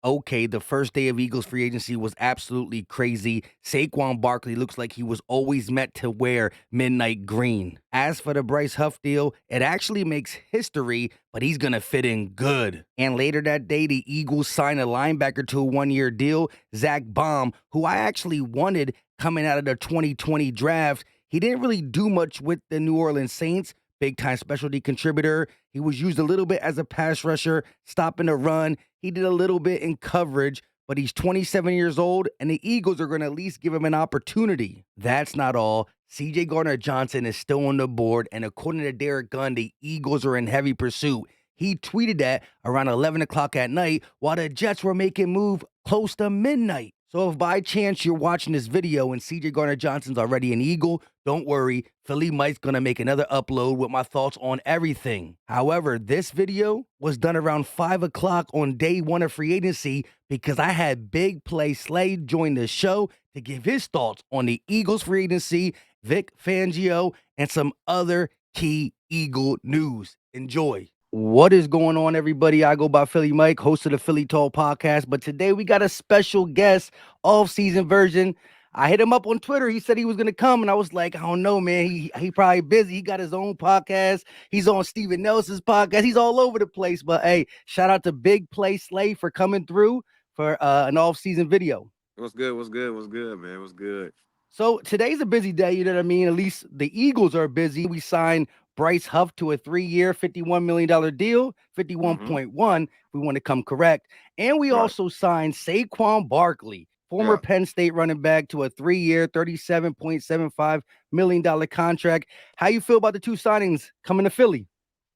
Okay, the first day of Eagles free agency was absolutely crazy. Saquon Barkley looks like he was always meant to wear midnight green. As for the Bryce Huff deal, it actually makes history, but he's going to fit in good. And later that day, the Eagles signed a linebacker to a 1-year deal, Zach Baum, who I actually wanted coming out of the 2020 draft. He didn't really do much with the New Orleans Saints. Big time specialty contributor. He was used a little bit as a pass rusher, stopping the run. He did a little bit in coverage, but he's 27 years old, and the Eagles are going to at least give him an opportunity. That's not all. CJ Gardner Johnson is still on the board, and according to Derek Gunn, the Eagles are in heavy pursuit. He tweeted that around 11 o'clock at night while the Jets were making move close to midnight. So if by chance you're watching this video and CJ Gardner Johnson's already an Eagle, don't worry, Philly Mike's gonna make another upload with my thoughts on everything. However, this video was done around 5 o'clock on day one of free agency because I had Big Play Slay join the show to give his thoughts on the Eagles free agency, Vic Fangio, and some other key Eagle news. Enjoy. What is going on, everybody? I go by Philly Mike, host of the Philly Talk podcast. But today we got a special guest, off-season version. I hit him up on Twitter. He said he was going to come, and I was like, I don't know, man. He probably busy. He got his own podcast. He's on Steven Nelson's podcast. He's all over the place. But hey, shout out to Big Play Slay for coming through for an off-season video. What's good? What's good? What's good, man? What's good? So today's a busy day, you know what I mean? At least the Eagles are busy. We signed Bryce Huff to a 3-year, $51 million deal, Mm-hmm. 51.1, if we want to come correct. And we Right. also signed Saquon Barkley, former Yeah. Penn State running back, to a 3-year, $37.75 million contract. How you feel about the two signings coming to Philly?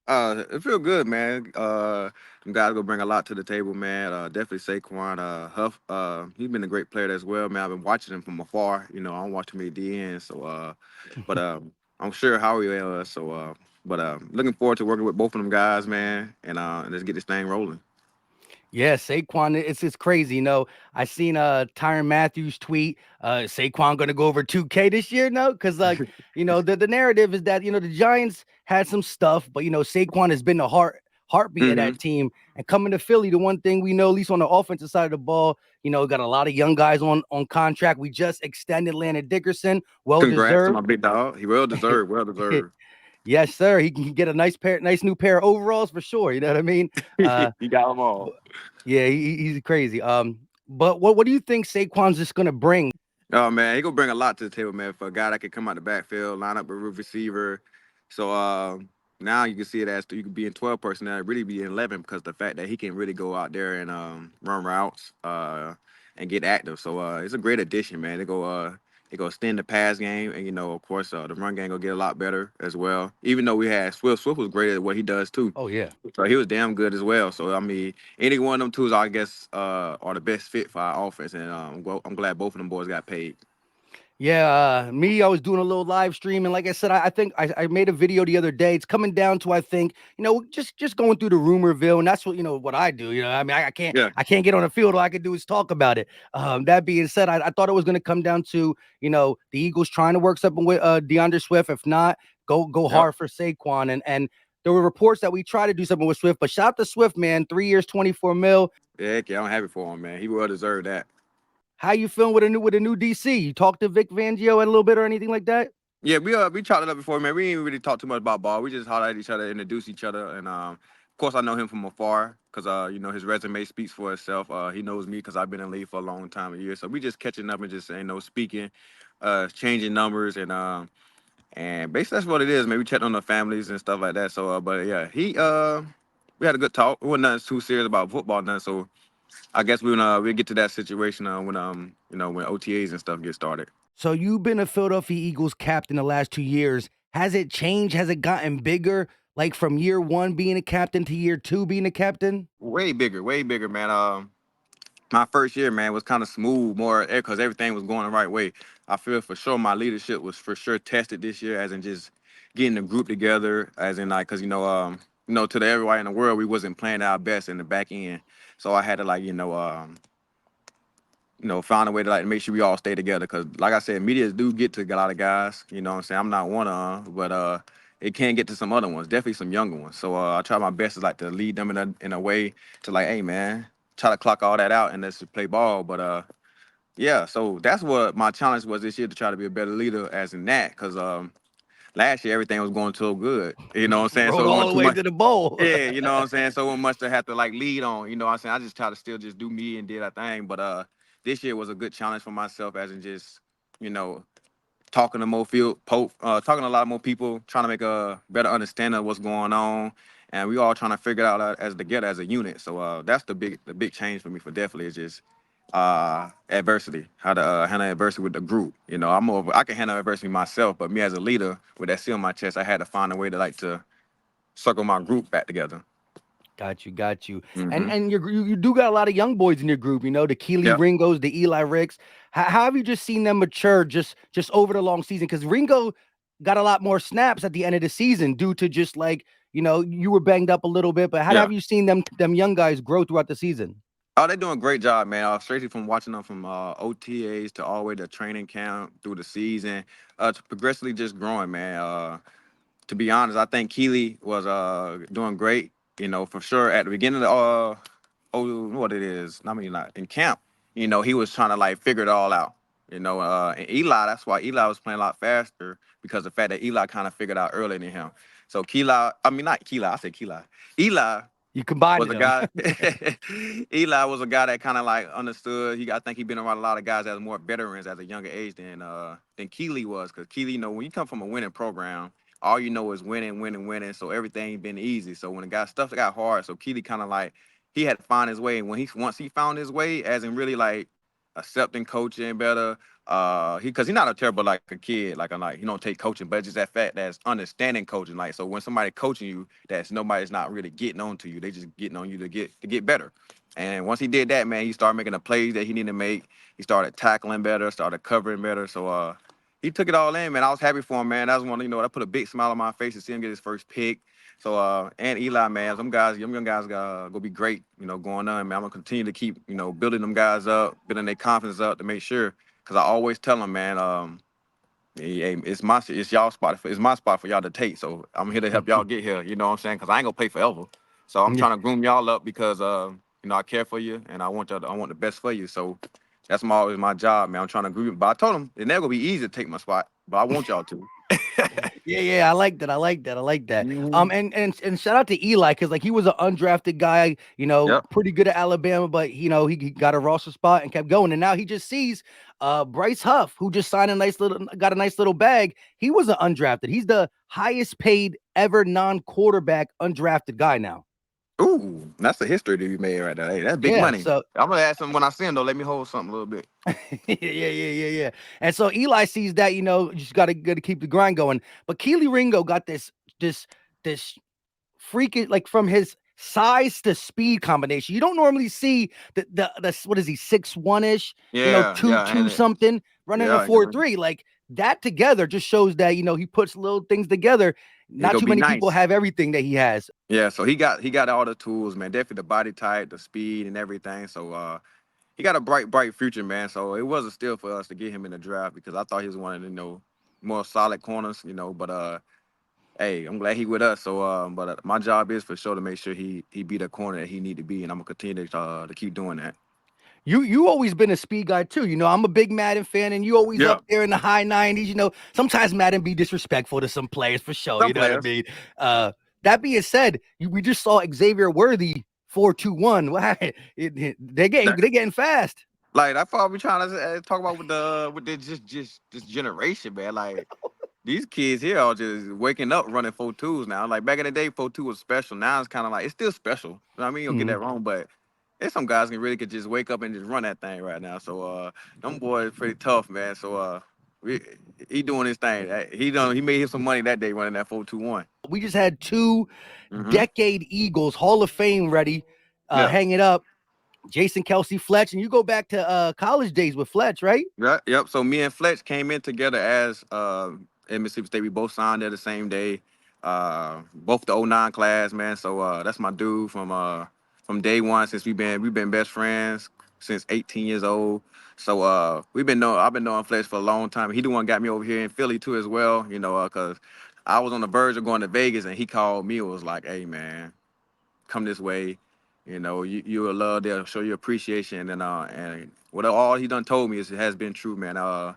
It feel good, man. Them guys gonna bring a lot to the table, man. Definitely Saquon, Huff. He's been a great player as well, man. I've been watching him from afar. I don't watch him at the end, so but I'm sure how he is. Looking forward to working with both of them guys, man, and let's get this thing rolling. Yeah, Saquon, it's crazy. I seen Tyrann Matthews tweet, Saquon gonna go over 2K this year, no? Because the narrative is that the Giants had some stuff, but Saquon has been the heartbeat of Mm-hmm. that team. And coming to Philly, the one thing we know, at least on the offensive side of the ball, got a lot of young guys on contract. We just extended Landon Dickerson, well Congrats to my deserved. big dog. He well deserved. Well deserved. Yes, sir. He can get a nice new pair of overalls for sure. You know what I mean? Uh, You got them but all. yeah, he's crazy. But what do you think Saquon's just gonna bring? Oh man, he gonna bring a lot to the table, man. For a guy that can come out the backfield, line up a receiver. So now you can see it as you could be in 12 personnel, really be in 11 because the fact that he can really go out there and run routes and get active. So it's a great addition, man. They go extend the pass game, and of course the run game gonna get a lot better as well. Even though we had Swift, Swift was great at what he does too. Oh yeah. So he was damn good as well. So I mean, any one of them twos, I guess, are the best fit for our offense, and I'm glad both of them boys got paid. Yeah, I was doing a little live stream, and like I said, I think I made a video the other day. It's coming down to, I think, just going through the rumorville, and that's what I do. I mean, Yeah. I can't get on the field. All I can do is talk about it. That being said, I thought it was going to come down to the Eagles trying to work something with DeAndre Swift. If not, go Yep. hard for Saquon. And there were reports that we try to do something with Swift, but shout out to Swift, man. 3 years, 24 mil. Yeah, heck yeah, I'm happy for him, man. He well deserved that. How you feeling with a new DC? You talked to Vic Fangio a little bit or anything like that? Yeah, we chopped it up before, man. We didn't really talk too much about ball. We just hollered at each other, introduced each other, and of course I know him from afar because his resume speaks for itself. He knows me because I've been in the league for a long time, a year. So we just catching up and just speaking, changing numbers, and basically that's what it is. Maybe checked on the families and stuff like that. So, but yeah, we had a good talk. It wasn't nothing too serious about football, nothing. So I guess we'll get to that situation when OTAs and stuff get started. So you've been a Philadelphia Eagles captain the last 2 years. Has it changed? Has it gotten bigger? Like from year one being a captain to year two being a captain? Way bigger, man. My first year, man, was kind of smooth, more because everything was going the right way. I feel for sure my leadership was for sure tested this year, as in just getting the group together, as in like, cause to everybody in the world, we wasn't playing our best in the back end, so I had to find a way to like make sure we all stay together. Cause like I said, media do get to a lot of guys. You know what I'm saying? I'm not one of them, but it can get to some other ones, definitely some younger ones. So I try my best to like to lead them in a way to like, hey man. try to clock all that out and let's play ball. But yeah, so that's what my challenge was this year, to try to be a better leader as in that, because last year everything was going so good. You know what I'm saying? Rolled So it all wasn't the too way much. to the bowl. Yeah, you know what I'm saying? So it wasn't much to have to like lead on. You know what I'm saying? I just try to still just do me and did that thing. But this year was a good challenge for myself, as in just, you know, talking to talking to a lot more people, trying to make a better understanding of what's going on, and we all trying to figure it out as together as a unit. So that's the big change for me, for definitely, is just adversity, how to handle adversity with the group. You know, I can handle adversity myself, but me as a leader with that seal on my chest, I had to find a way to like to circle my group back together. Got you, got you. And Hmm. you do got a lot of young boys in your group, the Keely Yeah, Ringos, the Eli Ricks. How have you just seen them mature just over the long season? Because Ringo got a lot more snaps at the end of the season due to just like, you were banged up a little bit, but how yeah. have you seen them young guys grow throughout the season? Oh, they're doing a great job, man. Straight from watching them from OTAs to all the way to training camp through the season, to progressively just growing, man. To be honest, I think Keely was doing great. You know, for sure at the beginning of the what it is. I mean, not in camp. You know, he was trying to like figure it all out. You know, and Eli, that's why Eli was playing a lot faster, because the fact that Eli kind of figured out earlier than him. So Keela, I mean not Keela, I said Keela. Eli You was combined a them. guy. Eli was a guy that kind of like understood. I think he been around a lot of guys that are more veterans at a younger age than Keely was. Because Keely, when you come from a winning program, all you know is winning, winning, winning. So everything been easy. So when the guy stuff got hard, so Keely kind of like he had to find his way. And once he found his way, as in really like accepting coaching better. Because he's not a terrible like a kid, like he don't take coaching, but it's just that fact that's understanding coaching. Like, so when somebody coaching you, that's nobody's not really getting on to you, they just getting on you to get better. And once he did that, man, he started making the plays that he needed to make. He started tackling better, started covering better. So he took it all in, man. I was happy for him, man. That was one, that put a big smile on my face to see him get his first pick. So and Eli, man, them young guys gonna be great, going on, man. I'm gonna continue to keep, building them guys up, building their confidence up to make sure. Cause I always tell them, man, hey, it's y'all spot. It's my spot for y'all to take. So I'm here to help y'all get here. You know what I'm saying? Cause I ain't gonna play forever. So I'm Yeah. trying to groom y'all up because I care for you and I want the best for you. So that's always my job, man. I'm trying to groom. But I told them it's never gonna be easy to take my spot, but I want y'all to. Yeah, yeah, I like that. I like that. I like that. Hmm. And shout out to Eli because like he was an undrafted guy, Yep. pretty good at Alabama, but he got a roster spot and kept going. And now he just sees Bryce Huff, who just signed got a nice little bag. He was an undrafted. He's the highest paid ever non-quarterback undrafted guy now. Ooh, that's the history to be made right there. Hey, that's big Yeah, money. so I'm gonna ask him when I see him though. Let me hold something a little bit. yeah. And so Eli sees that, you just gotta keep the grind going. But Keely Ringo got this this freaking like from his size to speed combination. You don't normally see the what is he 6'1" ish, Yeah, yeah, two and something running a yeah, 4'3". Like that together just shows that he puts little things together. it Not gonna too be many people nice. have everything that he has. Yeah, so he got all the tools, man. Definitely the body type, the speed, and everything. So he got a bright future, man. So it was a steal for us to get him in the draft because I thought he was one of the more solid corners, But hey, I'm glad he with us. So but my job is for sure to make sure he be the corner that he need to be, and I'm gonna continue to keep doing that. You always been a speed guy too. I'm a big Madden fan, and you always Yeah, up there in the high 90s. Sometimes Madden be disrespectful to some players for sure. some You know what I players. mean? That being said, we just saw Xavier Worthy 4.21. What happened? They're getting That, they're getting fast. like that's all we trying to talk about with just this generation, man. Like these kids here are just waking up running 4.2s now. Like back in the day, 4.2 was special. Now it's kind of like it's still special. You know what I mean, you don't get Mhm. that wrong, but there's some guys can really could just wake up and just run that thing right now. So them boys pretty tough, man. So we, he doing his thing. He made him some money that day running that 4.21. We just had two Mm-hmm. decade Eagles, Hall of Fame ready, Yeah. hang it up. Jason Kelce, Fletch, and you go back to college days with Fletch, right? Yeah, yep. So me and Fletch came in together as in Mississippi State. We both signed there the same day. Both the '09 class, man. So that's my dude from day one since we've been best friends since 18 years old. So I've been knowing Fletch for a long time. He the one got me over here in Philly too as well, cause I was on the verge of going to Vegas and he called me and was like, "Hey man, come this way." You will love. They'll show you appreciation, and what all he done told me is it has been true, man. The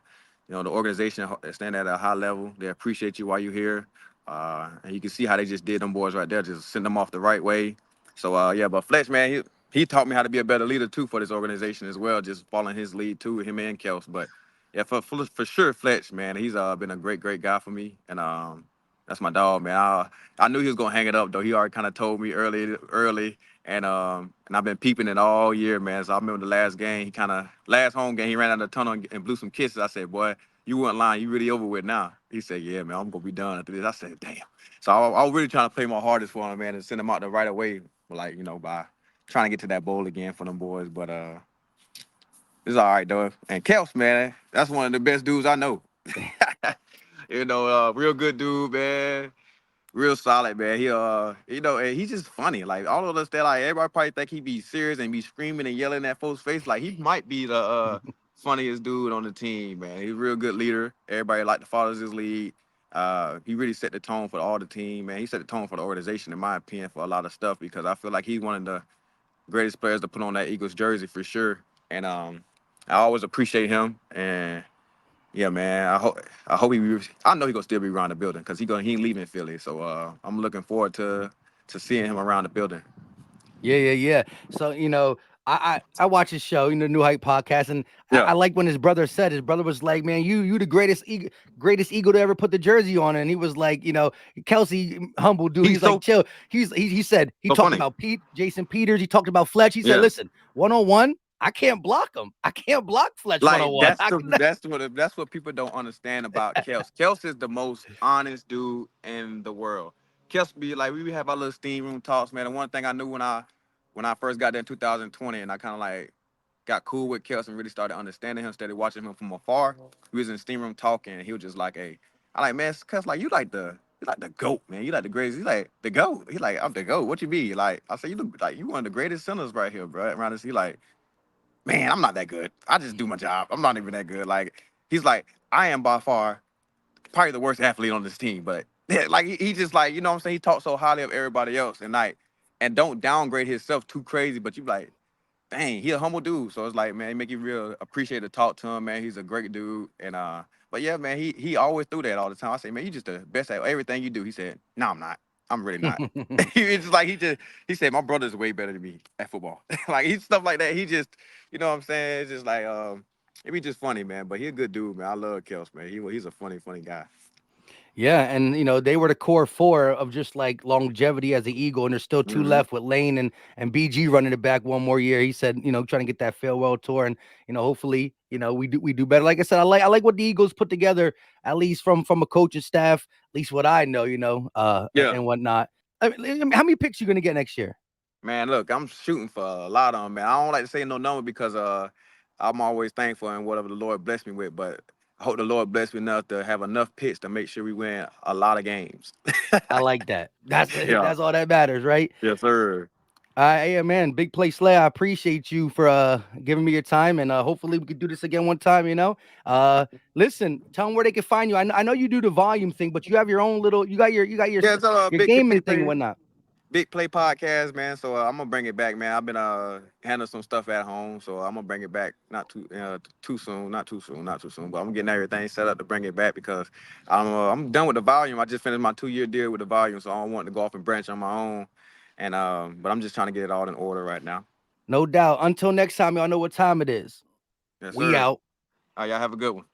organization stand at a high level. They appreciate you while you're here, and you can see how they just did them boys right there, just send them off the right way. So yeah, but Fletch, man, he taught me how to be a better leader too for this organization as well, just following his lead too, him and Kels. But yeah, for sure, Fletch, man, he's been a great guy for me, and that's my dog, man. I knew he was gonna hang it up though. He already kind of told me early. And I've been peeping it all year, man. So I remember the last game, last home game, he ran out of the tunnel and blew some kisses. I said, boy, you weren't lying. You really over with now. He said, yeah, man, I'm gonna be done after this. I said, damn. So I was really trying to play my hardest for him, man, and send him out the right away, like, by trying to get to that bowl again for them boys. But it's all right though. And Kels, man, that's one of the best dudes I know. Real good dude, man. Real solid, man. And he's just funny. Like all of us that like everybody probably think he be serious and be screaming and yelling at folks' face. Like he might be the funniest dude on the team, man. He's a real good leader. Everybody like to follow his lead. He really set the tone for all the team, man. He set the tone for the organization, in my opinion, for a lot of stuff because I feel like he's one of the greatest players to put on that Eagles jersey for sure. And I always appreciate him. And yeah, man. I hope I know he gonna still be around the building because he ain't leaving Philly. So I'm looking forward to seeing him around the building. Yeah. So, I watch his show, New Hype podcast, and I Yeah, like when his brother said, his brother was like, man, you the greatest Eagle to ever put the jersey on. And he was like, Kelce, humble dude. he's He's like, so chill. He said, he so talked funny. about Jason Peters. He talked about Fletch. He said, Yeah, listen, 1-on-1, I can't block him. I can't block Fletch like 1-on-1. that's what people don't understand about Kels. Kels is the most honest dude in the world. Kels be like we have our little steam room talks, man. And one thing I knew when I first got there in 2020, and I kind of like got cool with Kels and really started understanding him, started watching him from afar. We was in the steam room talking, and he was just like, "Hey, I like man, Kels, like you like the goat, man. You like the greatest. You like the goat. He like I'm the goat. What you be like?" I said, "You look like you one of the greatest centers right here, bro." Around this, he like, "Man, I'm not that good. I just do my job. I'm not even that good." Like he's like, "I am by far probably the worst athlete on this team, but yeah, like he just like you know what I'm saying. He talks so highly of everybody else, and don't downgrade himself too crazy. But you like." Dang, he a humble dude. So it's like, man, it make you real appreciate to talk to him, man. He's a great dude. And but yeah, man, he always threw that all the time. I say, man, you just the best at everything you do. He said, no, I'm not. I'm really not. It's just like he said, my brother's way better than me at football. Like he's stuff like that. He just, you know what I'm saying? It's just like it be just funny, man. But he a good dude, man. I love Kels, man. He's a funny guy. Yeah, and they were the core four of just like longevity as the Eagle, and there's still two Hmm. left with Lane and BG running it back one more year. He said, trying to get that farewell tour, and hopefully, we do better. Like I said, I like what the Eagles put together, at least from a coaching staff, at least what I know, Yeah. and whatnot. How many picks you gonna get next year? Man, look, I'm shooting for a lot of them, man. I don't like to say no number because I'm always thankful in whatever the Lord bless me with, but I hope the Lord bless me enough to have enough picks to make sure we win a lot of games. I like that. That's Yeah. that's all that matters, right? Yes, sir. Yeah, man, big play Slay. I appreciate you for giving me your time, and hopefully we could do this again one time. Uh, listen, tell them where they can find you. I know you do the volume thing, but you have your own little. Yeah, it's a your big gaming big thing and play whatnot. big play podcast, man. So I'm gonna bring it back, man. I've been handling some stuff at home, so I'm gonna bring it back not too soon, not too soon. But I'm getting everything set up to bring it back because I'm done with the volume. I just finished my 2 year deal with the volume, so I don't want to go off and branch on my own. And but I'm just trying to get it all in order right now. No doubt. Until next time, y'all know what time it is. Yes, We sir. out. All right, y'all have a good one.